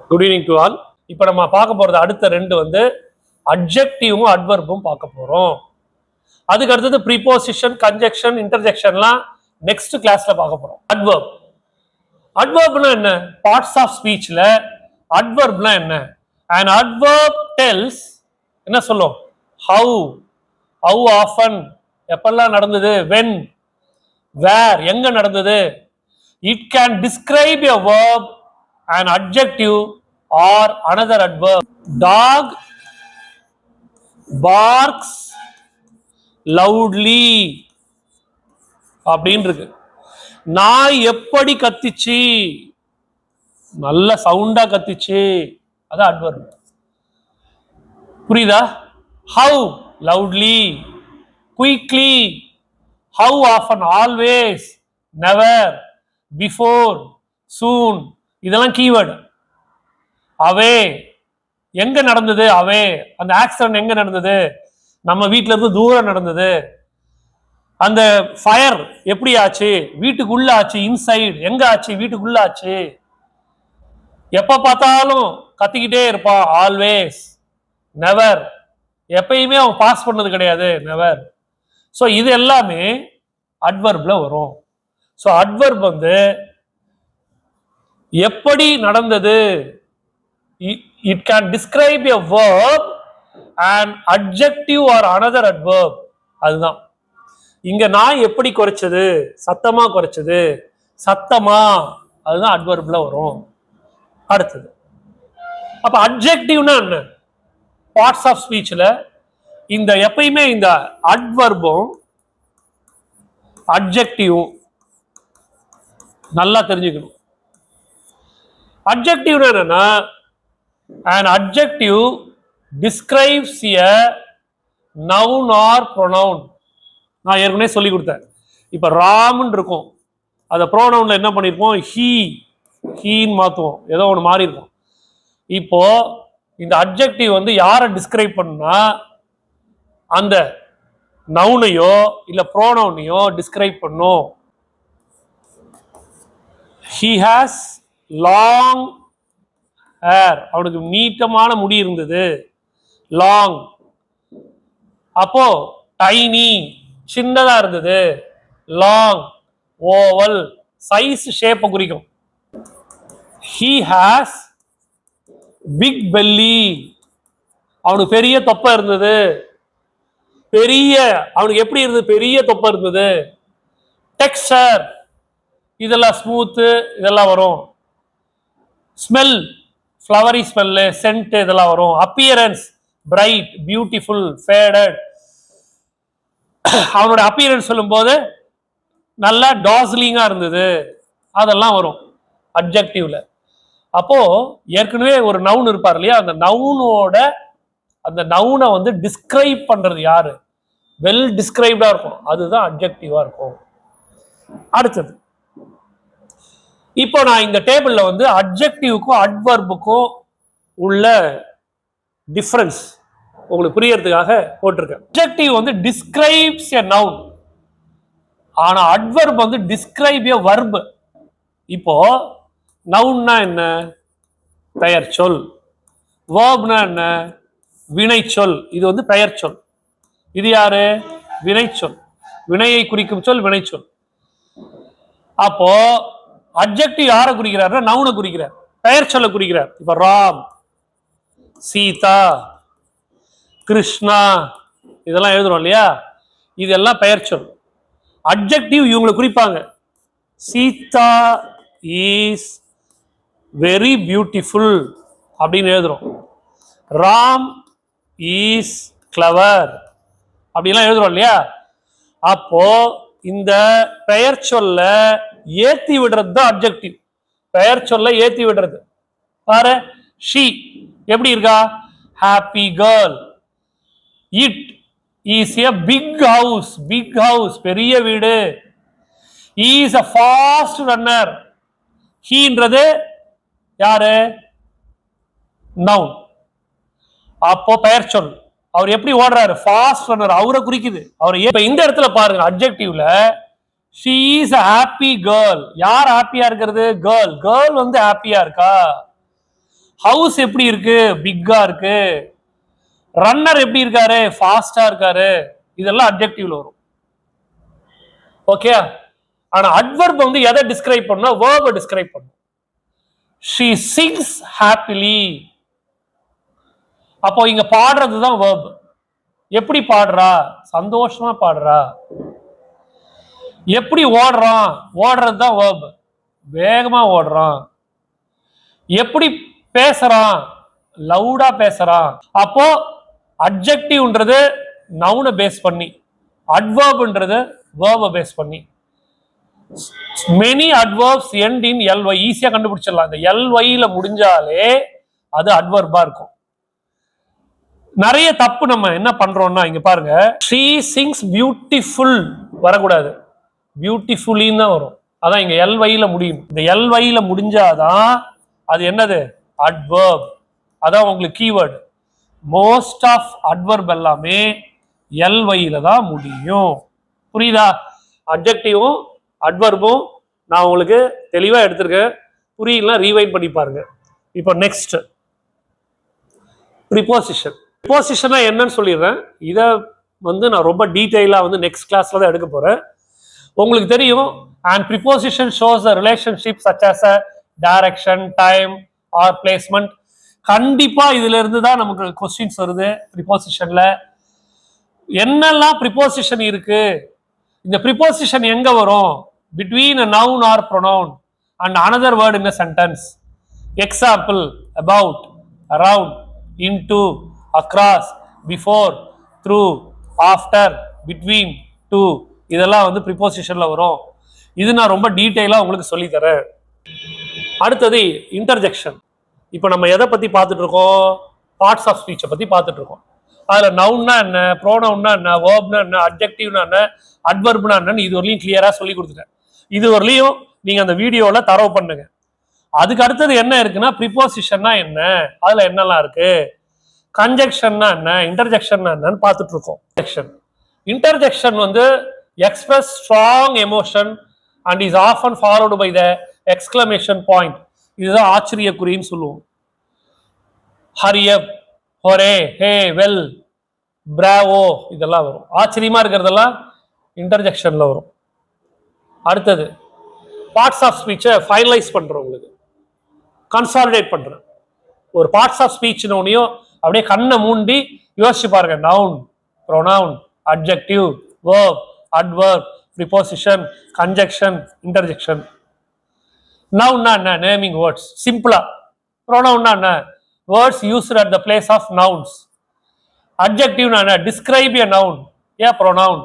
Good evening to all. இப்போ நம்ம பார்க்க போகிறது அடுத்த ரெண்டு வந்து அட்ஜெக்டிவும் அட்வர்பும் பார்க்க போகிறோம். அதுக்கு அடுத்தது ப்ரீபோசிஷன், கன்ஜெக்ஷன், இன்டர்ஜெக்ஷன்லாம் நெக்ஸ்ட் கிளாஸ்ல பார்க்க போகிறோம். அட்வர்ப் அட்வர்ப்னா என்ன? பார்ட்ஸ் ஆஃப் ஸ்பீச்ல அட்வர்ப்னா என்ன? அண்ட் அட்வர்ப் டெல்ஸ் என்ன சொல்லும்? ஹவு, ஹவு ஆஃபன், எப்பெல்லாம் நடந்தது, வென், வேர், எங்க நடந்தது. It can describe a verb, an adjective or another adverb. Dog barks loudly அப்படின்னு இருக்கு. நாய் எப்படி கத்திச்சு? நல்ல சவுண்டா கத்திச்சு. அதான் அட்வர்ப். புரியுதா? How, loudly, quickly, how often, always, never, before, soon, இதெல்லாம் கீவேர்டு. அவே, எங்க நடந்தது? அவே, அந்த ஆக்சிடென்ட் எங்க நடந்தது? நம்ம வீட்டுல இருந்து தூரம் நடந்தது. அந்த ஃபயர் எப்படி ஆச்சு? வீட்டுக்குள்ள ஆச்சு. இன்சைடு எங்க ஆச்சு? வீட்டுக்குள்ள ஆச்சு. எப்ப பார்த்தாலும் கத்திக்கிட்டே இருப்பான். ஆல்வேஸ், நெவர், எப்பயுமே அவன் பாஸ் பண்ணது கிடையாது. நெவர். ஸோ இது எல்லாமே அட்வர்ப்ல வரும். ஸோ அட்வர்ப் வந்து எப்படி நடந்தது, it can describe a verb, an adjective or another adverb. அதுதான் இங்க நாய் எப்படி குறைச்சது, சத்தமா குறைச்சது, சத்தமா, அதுதான் அட்வர்ப்ல வரும். அடுத்தது அப்ப அட்ஜெக்டிவ்னா என்ன? பார்ட்ஸ் ஆஃப் ஸ்பீச்ல இந்த எப்பயுமே இந்த அட்வர்பும் அட்ஜெக்டிவும் நல்லா தெரிஞ்சுக்கணும். அட்ஜெக்டிவ் என்னன்னா, an adjective describes a noun or pronoun. நான் ஏற்கனவே சொல்லி கொடுத்தேன். இப்ப ராம்னு இருக்கும், அத ப்ரோனவுன்ல என்ன பண்ணிருப்போம்? ஹீன்னு மாத்துவோம், ஏதோ ஒன்று மாறி இருக்கும். இப்போ இந்த அட்ஜெக்டிவ் வந்து யாரை டிஸ்கிரைப் பண்ணா, அந்த நவுனையோ இல்ல ப்ரோனவுனையோ டிஸ்கிரைப் பண்ணும். he has long hair, அவனுக்கு நீட்டமான முடி இருந்தது. லாங். அப்போ டைனி, சின்னதா இருந்தது. லாங், ஓவல், சைஸ், ஷேப்பை குறிக்கும். he has big belly, அவனுக்கு பெரிய தொப்பை இருந்தது. பெரிய, அவனுக்கு எப்படி இருந்தது? பெரிய தொப்பை இருந்தது. டெக்ஸ்சர், இதெல்லாம் ஸ்மூத்து, இதெல்லாம் வரும். ஸ்மெல், ஃப்ளவரி ஸ்மெல்லு, சென்ட், இதெல்லாம் வரும். Appearance, bright, beautiful, faded. அவனோட அப்பியரன்ஸ் சொல்லும் போது நல்லா டாஸ்லிங்கா இருந்தது, அதெல்லாம் வரும் அட்ஜெக்டிவ்ல. அப்போ ஏற்கனவே ஒரு நவுன் இருப்பார் இல்லையா, அந்த நவுனோட அந்த நவுனை வந்து டிஸ்கிரைப் பண்றது யாரு? வெல் டிஸ்கிரைப்டா இருக்கும், அதுதான் அட்ஜெக்டிவா இருக்கும். அடுத்தது இப்போ நான் இந்த டேபிள்ல வந்து அட்ஜெக்டிவ்க்கும் அட்வர்புக்கும் உள்ள டிஃபரன்ஸ் உங்களுக்கு புரியறதுக்காக போட்டிருக்கேன். அட்ஜெக்டிவ் வந்து டிஸ்கிரைப்ஸ் எ நவுன், ஆனா அட்வர்ப் வந்து டிஸ்கிரைப் எ வர்ப். இப்போ நவுன்னா என்ன? பெயர் சொல். வர்ப்னா என்ன? வினை சொல். இது வந்து பெயர் சொல். இது யாரு? வினை சொல். வினையை குறிக்கும் சொல் வினை சொல். அப்போ அட்ஜெக்டிவ் யாரை குறிக்கிறார்? நவுனை குறிக்கிறார், பெயர் சொல்ல குறிக்கிறார். இப்ப ராம், சீதா, கிருஷ்ணா, இதெல்லாம் எழுதுறோம் இல்லையா, இதெல்லாம் பெயர் சொல். அட்ஜெக்டிவ் இவங்களை குறிப்பாங்க. சீதா இஸ் வெரி பியூட்டிஃபுல் அப்படின்னு எழுதுறோம். ராம் இஸ் கிளவர் அப்படிலாம் எழுதுறோம் இல்லையா. அப்போ இந்த பெயர் சொல்ல ஏத்தி விடுறது தான் அட்ஜெக்டிவ். பெயர் சொல்ல ஏத்தி விடுறது. பாரு, ஷீ எப்படி இருக்கா? Happy girl. It is a big house, big house, பெரிய வீடு. Is a fast runner. ஹீன்றது யாரு? நவுன். அப்போ பெயர் சொல். அவர் எப்படி ஓடுறாரு? ஃபாஸ்ட் ரன்னர், அவரை குறிக்குது. அவர் இப்ப இந்த இடத்துல பாருங்க, அட்ஜெக்டிவ்ல she is a happy girl. யார் ஹாப்பியா இருக்கிறது? கேர்ள். கேர்ள் வந்து ஹாப்பியா இருக்கா? ஹவுஸ் எப்படி இருக்கு? பிக்கா இருக்கு. ரன்னர் எப்படி இருக்காரு? ஃபாஸ்டா இருக்காரு. இதெல்லாம் அட்ஜெக்டிவ்ல வரும். ஓகே. ஆனா அட்வர்ப் வந்து எதை டிஸ்கிரைப் பண்ணா? வேர்பை டிஸ்கிரைப் பண்ணும். she sings happily. அப்போ இங்க பாடுறது தான் வேர்ப். எப்படி பாடுறா? சந்தோஷமா பாடுறா. எப்படி ஓடுறான்? ஓடுறது தான் வேர்ப். வேகமா ஓடுறான். எப்படி பேசுறான்? லவுடா பேசுறான். அப்போ அட்ஜெக்டிவ்ன்றது நவுனை பேஸ் பண்ணி, அட்வர்ப்ன்றது வேர்பை பேஸ் பண்ணி. Many adverbs end in ly. ஈஸியா கண்டுபிடிச்சிடலாம். இந்த ly முடிஞ்சாலே அது அட்வர்பா இருக்கும். நிறைய தப்பு நம்ம என்ன பண்றோம்னா, இங்க பாருங்க, she sings beautiful வரக்கூடாது, பியூட்டிஃபுல்லின்னு தான் வரும். அதான் இங்க ly முடியும். இந்த ly முடிஞ்சாதான் அது என்னது? அட்வர்ப். அதான் உங்களுக்கு கீவேர்டு. மோஸ்ட் ஆஃப் அட்வர்ப் எல்லாமே ly தான் முடியும். புரியுதா? அட்ஜெக்டிவும் அட்வர்பும் நான் உங்களுக்கு தெளிவா எடுத்திருக்கேன். புரியல ரீவைண்ட் பண்ணி பாருங்க. இப்போ நெக்ஸ்ட் ப்ரிபோசிஷன். ப்ரிபோசிஷனா என்னன்னு சொல்லிடுறேன். இதை வந்து நான் ரொம்ப டீட்டெயிலா வந்து நெக்ஸ்ட் கிளாஸ்ல தான் எடுக்க போறேன். உங்களுக்கு தெரியும், and preposition shows a relationship such as a direction, time or placement. கண்டிப்பா இதுல இருந்து தான் நமக்கு கொஸ்டின்ஸ் வருது. ப்ரிபோசிஷன்ல என்னெல்லாம் ப்ரிபோசிஷன் இருக்கு? இந்த ப்ரிபோசிஷன் எங்க வரும்? between a noun or pronoun and another word in a sentence. Example: about, around, into, across, before, through, after, between, to. இதெல்லாம் வந்து ப்ரிபோசிஷன்ல வரும். இது நான் ரொம்ப டீட்டெயிலா உங்களுக்கு சொல்லி தரேன். அடுத்தது இன்டர்ஜெக்ஷன். இப்போ நம்ம எதை பத்தி பார்த்துட்டு இருக்கோம்? பார்ட்ஸ் ஆஃப் ஸ்பீச்சை பத்தி பார்த்துட்டு இருக்கோம். அதுல நவுன்னா என்ன, ப்ரோனவுன்னா என்ன, வேர்ப்னா என்ன, அட்ஜெக்டிவ்னா என்ன, அட்வர்ப்னா என்னன்னு இது வரலையும் கிளியரா சொல்லி கொடுத்துட்டேன். இது வரலையும் நீங்க அந்த வீடியோல தரவு பண்ணுங்க. அதுக்கு அடுத்தது என்ன இருக்குன்னா, ப்ரிபோசிஷன்னா என்ன, அதுல என்னெல்லாம் இருக்கு, கன்ஜெக்ஷன்னா என்ன, இன்டர்ஜெக்ஷன்னா என்னன்னு பார்த்துட்டு இருக்கோம். இன்டர்ஜெக்ஷன் வந்து express strong emotion and is often followed by the exclamation point. இதுதான் ஆச்சரியக்குறின்னு சொல்லுவோம். hurry up, hooray, hey, well, bravo இதெல்லாம் வரும். ஆச்சரியமா இருக்கிறதெல்லாம் இன்டர்ஜெக்ஷன்ல வரும். அடுத்தது பார்ட்ஸ் ஆஃப் ஸ்பீச்சை ஃபைனலைஸ் பண்றோம், உங்களுக்கு கன்சாலிடேட் பண்றேன். ஒரு பார்ட்ஸ் ஆஃப் ஸ்பீச்னோனையும் அப்படியே கண்ணை மூண்டி யோசிச்சு பாருங்க. Noun, pronoun, adjective, verb, adverb, preposition, conjunction, interjection. Noun na என்ன? Naming words. Simpler. Pronoun na என்ன? Words used at the place of nouns. Adjective na என்ன? Describe a noun. Yeah, pronoun.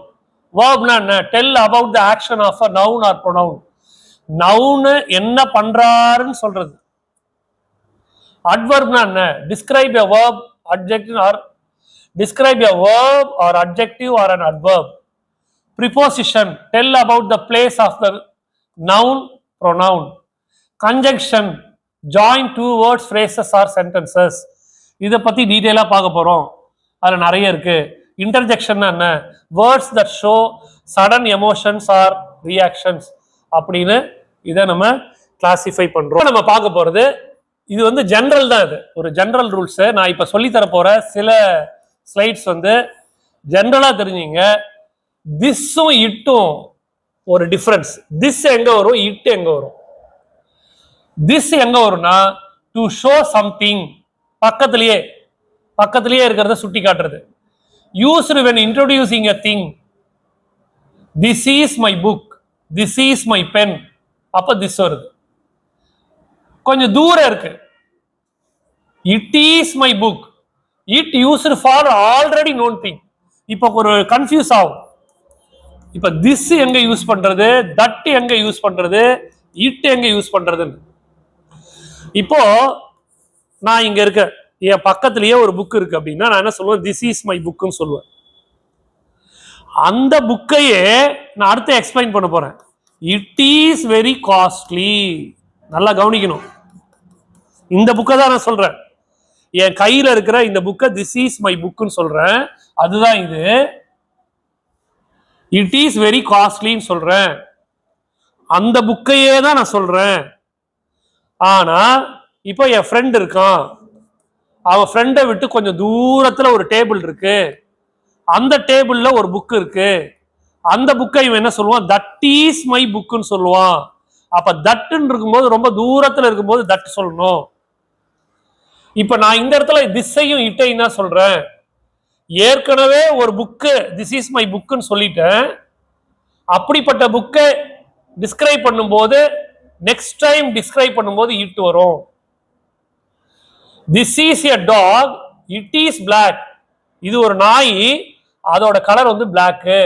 Verb na என்ன? Tell about the action of a noun or pronoun. Noun என்ன பண்றாருன்னு சொல்றது. Adverb na என்ன? Describe a verb, adjective or describe a verb or adjective or an adverb. Preposition, tell about the place of the noun, pronoun. Conjunction, join two words, phrases or sentences. இதை பத்தி டீடைலா பார்க்க போறோம். அதுல நிறைய இருக்கு. Interjection என்ன? Words that show sudden emotions or reactions. அப்படின்னு இதை நம்ம கிளாசிஃபை பண்றோம். நம்ம பார்க்க போறது இது வந்து ஜெனரல் தான். இது ஒரு ஜெனரல் ரூல்ஸ். நான் இப்ப சொல்லி தர போற சில ஸ்லைட்ஸ் வந்து ஜெனரலா தெரிஞ்சுங்க. திஸ்ஸும் இட்டும் ஒரு டிஃபரன்ஸ். திஸ் எங்க வரும், இட் எங்க வரும்? திஸ் எங்க வரும்னா, டு ஷோ சம்திங், பக்கத்திலேயே இருக்கிறத சுட்டி காட்டுறது. Used when introducing a thing. This is my book, this is my pen. அப்ப திஸ் வருது. கொஞ்சம் தூரம் இருக்கு. It is my book. It used for already known thing. இப்போ ஒரு கன்ஃபியூஸ் ஆகும். இப்ப திஸ் எங்க யூஸ் பண்றது, தட் எங்க யூஸ் பண்றது, இட் எங்க யூஸ் பண்றதுன்னு. இப்போ நான் இங்க இருக்க, என் பக்கத்திலேயே ஒரு புக் இருக்கு அப்படின்னா நான் என்ன சொல்லுவேன்? திஸ் இஸ் மை புக்னு சொல்லுவேன். அந்த புக்கையே நான் அடுத்து எக்ஸ்பிளைன் பண்ண போறேன். It is very costly. நல்லா கவனிக்கணும். இந்த புக்கை தான் நான் சொல்றேன். என் கையில இருக்கிற இந்த புக்கை திஸ் இஸ் மை புக்னு சொல்றேன். அதுதான் இது. இட் இஸ் வெரி காஸ்ட்லின்னு சொல்றேன். அந்த புக்கையே தான் நான் சொல்றேன். ஆனா இப்போ என் ஃப்ரெண்ட் இருக்கான், அவன் ஃப்ரெண்டை விட்டு கொஞ்சம் தூரத்துல ஒரு டேபிள் இருக்கு, அந்த டேபிள்ல ஒரு புக் இருக்கு, அந்த புக்கை இவன் என்ன சொல்லுவான், தட் இஸ் மை புக்குன்னு சொல்லுவான். அப்ப தட்டுன்னு இருக்கும்போது ரொம்ப தூரத்துல இருக்கும்போது தட் சொல்லணும். இப்ப நான் இந்த இடத்துல திசையும் இட்டையும் தான் சொல்றேன். ஏற்கனவே ஒரு புக்கு திஸ் இஸ் மை புக்குன்னு சொல்லிட்டேன். அப்படிப்பட்ட புக்கை டிஸ்கிரைப் பண்ணும்போது நெக்ஸ்ட் டைம் டிஸ்கிரைப் பண்ணும்போது இட் வரும். This is a dog, it is black. இது ஒரு நாய், அதோட கலர் வந்து பிளாக்கு.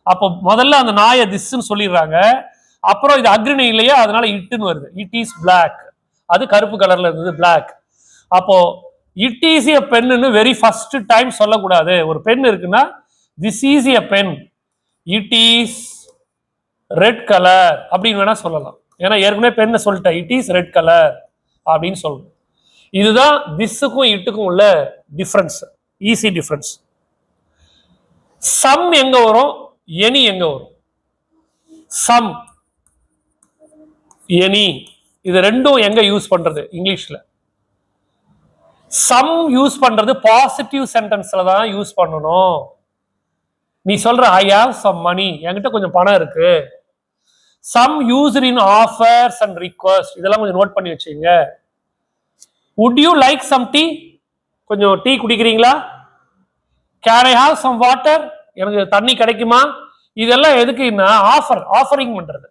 அப்போ முதல்ல அந்த நாயை திஸ்ன்னு சொல்லிடுறாங்க, அப்புறம் இது அக்ரிணை இல்லையா, அதனால இட்டுன்னு வருது. இட் இஸ் பிளாக், அது கருப்பு கலர்ல இருந்தது பிளாக். அப்போ it is a pen very first time சொல்லக்கூடாது. ஒரு பென் இருக்குன்னா this is a pen, it is red colour அப்படின்னு வேணா சொல்லலாம். ஏன்னா ஏற்கனவே பெண்ணை சொல்லிட்டேன், இட் இஸ் ரெட் கலர் அப்படின்னு சொல்லணும். இதுதான் திஸ்ஸுக்கும் இட்டுக்கும் உள்ள டிஃபரன்ஸ், ஈஸி டிஃபரன்ஸ். சம் எங்க வரும், எனி எங்க வரும்? சம், எனி, இது ரெண்டும் எங்க யூஸ் பண்றது இங்கிலீஷ்ல? சம் யூஸ் பண்றது பாசிட்டிவ் சென்டென்ஸ்ல தான் யூஸ் பண்ணணும். நீ சொல்ற ஐ ஹேவ் சம் மணி, என்கிட்ட கொஞ்சம் பணம் இருக்கு. Some used in offers and request, இதெல்லாம் கொஞ்சம் நோட் பண்ணி வச்சுங்க. Would you like some tea, கொஞ்சம் டீ குடிக்கிறீங்களா? Can I have some water, எனக்கு தண்ணி கிடைக்குமா? இதெல்லாம் எதுக்குன்னா ஆஃபர், ஆஃபரிங் பண்றது.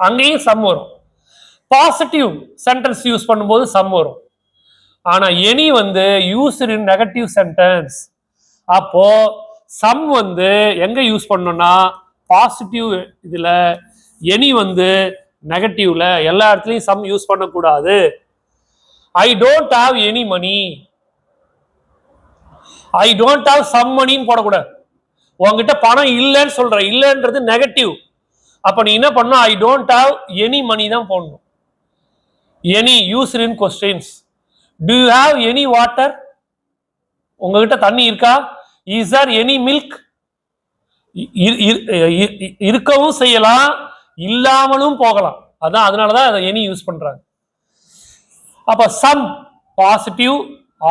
அங்கேயும் சம் வரும். பாசிட்டிவ் சென்டென்ஸ் யூஸ் பண்ணும்போது சம் வரும். ஆனா எனி வந்து யூஸ்ட் இன் நெகட்டிவ் சென்டென்ஸ். அப்போ சம் வந்து எங்க யூஸ் பண்ணணும்னா பாசிட்டிவ் இதுல, எனி வந்து நெகட்டிவ்ல. எல்லா இடத்துலயும் சம் யூஸ் பண்ணக்கூடாது. I don't have any money, I don't have some மணின்னு போடக்கூடாது. உங்ககிட்ட பணம் இல்லைன்னு சொல்ற, இல்லைன்றது நெகட்டிவ். அப்ப நீ என்ன பண்ணணும், I don't have any money தான் போடணும். Any used in questions. Do you have any water, உங்ககிட்ட தண்ணி இருக்கா? இஸ் தேர் எனி மில்க், இருக்கவும் செய்யலாம் இல்லாமலும் போகலாம். அதான் அதனாலதான் அதை எனி யூஸ் பண்றாங்க. அப்ப some positive,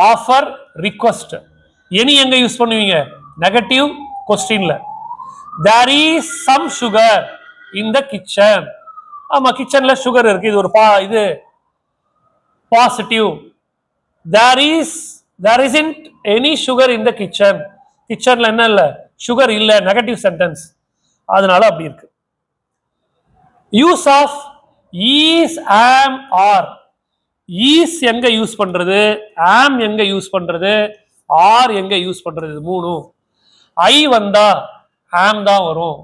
offer, request. Any எங்க யூஸ் பண்ணுவீங்க, நெகட்டிவ் கொஸ்டின்ல. There is some sugar in the kitchen. ஆமா, கிச்சன்ல சுகர் இருக்கு, இது ஒரு இது positive. there isn't any sugar in the kitchen, கிச்சன்ல என்ன இல்ல, சுகர் இல்ல, நெகட்டிவ் சென்டென்ஸ். அதனால அப்படி இருக்கு. Use of is, am, are. is எங்க யூஸ் பண்றது, am எங்க யூஸ் பண்றது, are எங்க யூஸ் பண்றது, இது மூணும். I வந்தா am தான் வரும்,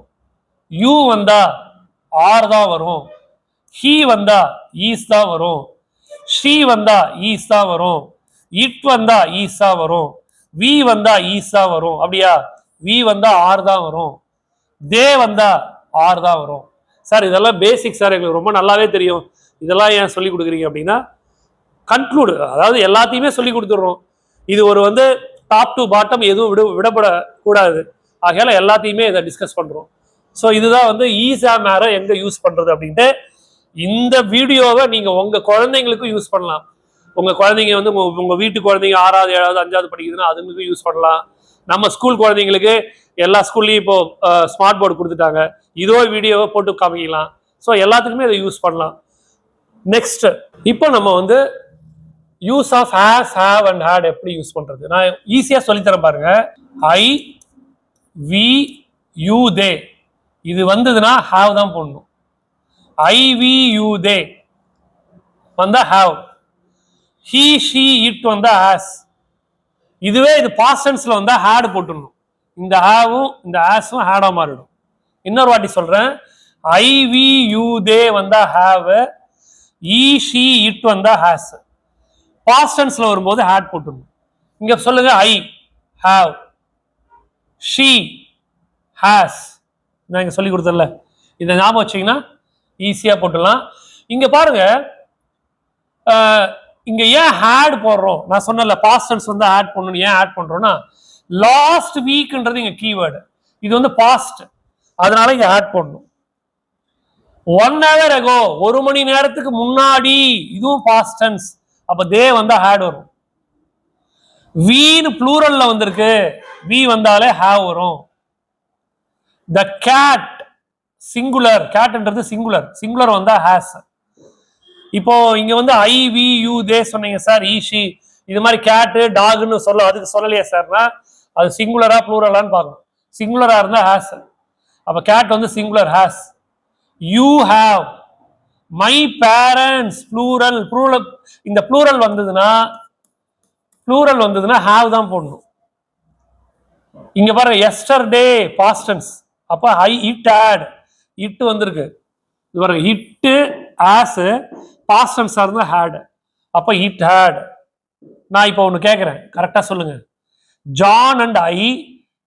you வந்தா are தான் வரும், he வந்தா is தான் வரும், she வந்தா is தான் வரும், it வந்தா is தான் வரும், we வந்தா is தான் வரும். அப்படியா? we வந்தா are தான் வரும், they வந்தா are தான் வரும். சார் இதெல்லாம் பேசிக் சார், எங்களுக்கு ரொம்ப நல்லாவே தெரியும், இதெல்லாம் ஏன் சொல்லி கொடுக்குறீங்க அப்படின்னா, கன்க்ளூடு, அதாவது எல்லாத்தையுமே சொல்லி கொடுத்துடுறோம். இது ஒரு வந்து டாப் டு பாட்டம் எதுவும் விடப்படக்கூடாது. ஆகையால எல்லாத்தையுமே இதை டிஸ்கஸ் பண்றோம். ஸோ இதுதான் வந்து ஈஸ் ஆம் ஆரை எங்க யூஸ் பண்றது அப்படின்ட்டு. இந்த வீடியோவை நீங்க உங்க குழந்தைங்களுக்கும் யூஸ் பண்ணலாம். உங்க குழந்தைங்க வந்து உங்க வீட்டு குழந்தைங்க 6வது 7வது 5வது படிக்குதுன்னா அதுங்களுக்கும் யூஸ் பண்ணலாம். நம்ம ஸ்கூல் குழந்தைங்களுக்கு எல்லா ஸ்கூல்லையும் இப்போ ஸ்மார்ட் போர்டு கொடுத்துட்டாங்க, இதோ வீடியோவை போட்டு காமிக்கலாம். ஸோ எல்லாத்துக்குமே இதை யூஸ் பண்ணலாம். நெக்ஸ்ட், இப்போ நம்ம வந்து use of has, have and had எப்படி யூஸ் பண்றது நான் ஈஸியா சொல்லித்தரேன் பாருங்க. ஐ, வி, யூ, தே இது வந்ததுன்னா ஹேவ் தான் போடணும். ஐ, வி, யூ, தே வந்தா ஹேவ். ஹி, ஷி, இட் வந்தா ஹேஸ். இதுவே இது பாஸ்ட் டென்ஸ்ல வந்தா ஹேட் போட்டுடணும். இந்த ஹேவும் இந்த ஹேஸும் ஹேடா மாறிடும். இன்னொரு வாட்டி சொல்றேன். ஐ, வி, யூ, தே வந்தா ஹேவ், ஈ, ஷி, இட் வந்தா ஹேஸ். பாஸ்ட் டென்ஸ்ல வரும்போது ஹேட் போட்டுடணும். இங்க சொல்லுங்க, ஐ ஹேவ், ஷி ஹேஸ். நான் இங்க சொல்லி கொடுத்தல, இதை ஞாபகம் வச்சீங்கன்னா ஈஸியா போட்டுடலாம். இங்க பாருங்க, இங்க ஏன் ஹேட் போடுறோம், நான் சொன்னல பாஸ்ட் டென்ஸ் வந்து ஆட் பண்ணணும். ஏன் ஆட் பண்றோம்னா, லாஸ்ட் வீக்ன்றது இங்க கீவேர்டு, இது வந்து பாஸ்ட், அதனால இங்க ஆட் பண்ணணும். 1 hour ago, 1 மணி நேரத்துக்கு முன்னாடி, இதுவும் பாஸ்ட் டென்ஸ், அப்ப தே வந்தா ஹேட் வரும். வீன்னு ப்ளூரல்ல வந்திருக்கு, வி வந்தாலே ஹேவ் வரும். த கேட் சிங்குலர், கேட்ன்றது சிங்குலர், சிங்குலர் வந்தா ஹேஸ். இப்போ இங்க வந்து ஐ வி யூ தே சொன்னீங்க சார், ஈஷி இது மாதிரி கேட்டு டாக்னு சொல்ல, அதுக்கு சொல்லலையா சார்னா அது சிங்குலரா ப்ளூரலான்னு பார்க்கணும். சிங்குலரா இருந்தா ஹேஸ், அப்ப கேட் வந்து singular has. You have, my parents plural, plural இந்த ப்ளூரல் வந்ததுன்னா ஹேவ் தான் போடணும். இங்க பாருங்க எஸ்டர்டே பாஸ்ட் டென்ஸ், அப்ப ஐ இட் ஹேட், இட் வந்திருக்கு. இது பாருங்க இட் ஆஸ் பாஸ்ட் டென்ஸா இருந்தா ஹேட், அப்ப இட் ஹேட். நான் இப்போ ஒன்னு கேட்கிறேன், கரெக்டா சொல்லுங்க. John and I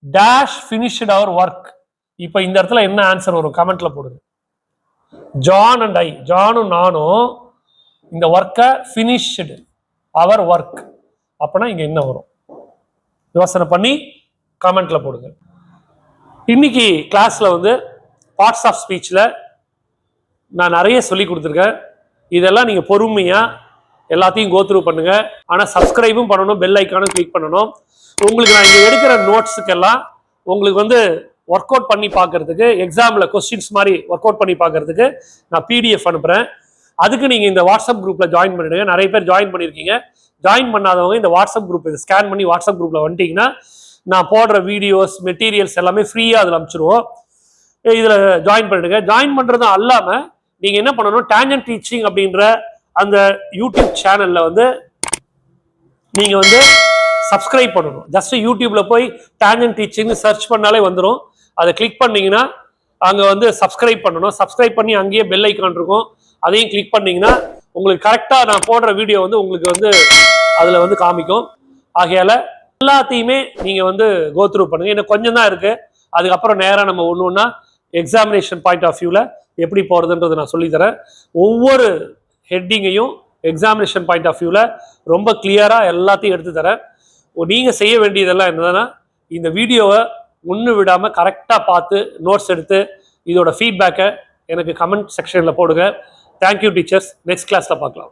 dash finished our work. இப்போ இந்த இடத்துல என்ன ஆன்சர் வரும் கமெண்ட்ல போடுங்க. ஜான் அண்ட் ஐ, ஜானும் நானும் இந்த ஒர்க்கை ஃபினிஷ்டு அவர் ஒர்க், அப்பனா இங்க என்ன வரும் யோசனை பண்ணி கமெண்ட்ல போடுங்க. இன்னைக்கு கிளாஸ்ல வந்து பார்ட்ஸ் ஆஃப் ஸ்பீச்ல நான் நிறைய சொல்லி கொடுத்துருக்கேன். இதெல்லாம் நீங்க பொறுமையா எல்லாத்தையும் கோத்ரூ பண்ணுங்க. ஆனா சப்ஸ்கிரைபும் பண்ணணும், பெல் ஐக்கானும் கிளிக் பண்ணணும். உங்களுக்கு நான் இங்க எடுக்கிற நோட்ஸுக்கெல்லாம் உங்களுக்கு வந்து ஒர்க் அவுட் பண்ணி பார்க்கறதுக்கு, எக்ஸாம்ல கொஸ்டின்ஸ் மாதிரி ஒர்க் அவுட் பண்ணி பார்க்கறதுக்கு நான் பிடிஎஃப் அனுப்புறேன். அதுக்கு நீங்க இந்த வாட்ஸ்அப் குரூப்ல ஜாயின் பண்ணிடுங்க. நிறைய பேர் ஜாயின் பண்ணிருக்கீங்க. ஜாயின் பண்ணாதவங்க இந்த வாட்ஸ்அப் குரூப் இதை ஸ்கேன் பண்ணி வாட்ஸ்அப் குரூப்ல வந்துட்டீங்கன்னா நான் போடுற வீடியோஸ் மெட்டீரியல்ஸ் எல்லாமே ஃப்ரீயா அதில் அனுப்பிச்சிருவோம். இதுல ஜாயின் பண்ணிடுங்க. ஜாயின் பண்றதும் அல்லாம நீங்க என்ன பண்ணணும், டேஞ்சன்ட் டீச்சிங் அப்படின்ற அந்த யூடியூப் சேனல்ல வந்து நீங்க வந்து சப்ஸ்கிரைப் பண்ணணும். ஜஸ்ட் யூடியூப்ல போய் டேஞ்சன்ட் டீச்சிங் சர்ச் பண்ணாலே வந்துடும். அதை கிளிக் பண்ணீங்கன்னா அங்க வந்து சப்ஸ்கிரைப் பண்ணணும். சப்ஸ்கிரைப் பண்ணி அங்கேயே பெல் ஐக்கான் இருக்கும், அதையும் கிளிக் பண்ணீங்கன்னா உங்களுக்கு கரெக்டா நான் போடுற வீடியோ வந்து உங்களுக்கு வந்து அதுல வந்து காமிக்கும். ஆகையால எல்லாத்தையுமே நீங்க வந்து கோத்ரூ பண்ணுங்க. இன்னும் கொஞ்சம் தான் இருக்கு. அதுக்கப்புறம் நேரம் நம்ம ஒண்ணு எக்ஸாமினேஷன் பாயிண்ட் ஆஃப் வியூல எப்படி போறதுன்றது நான் சொல்லித்தரேன். ஒவ்வொரு ஹெட்டிங்கையும் எக்ஸாமினேஷன் பாயிண்ட் ஆஃப் வியூல ரொம்ப கிளியரா எல்லாத்தையும் எடுத்து தரேன். நீங்க செய்ய வேண்டியதெல்லாம் என்னன்னா, இந்த வீடியோவை ஒன்று விடாம கரெக்டா பார்த்து நோட்ஸ் எடுத்து இதோட ஃபீட்பேக்கை எனக்கு கமெண்ட் செக்ஷன்ல போடுங்க. Thank you teachers. நெக்ஸ்ட் கிளாஸ்ல பார்க்கலாம்.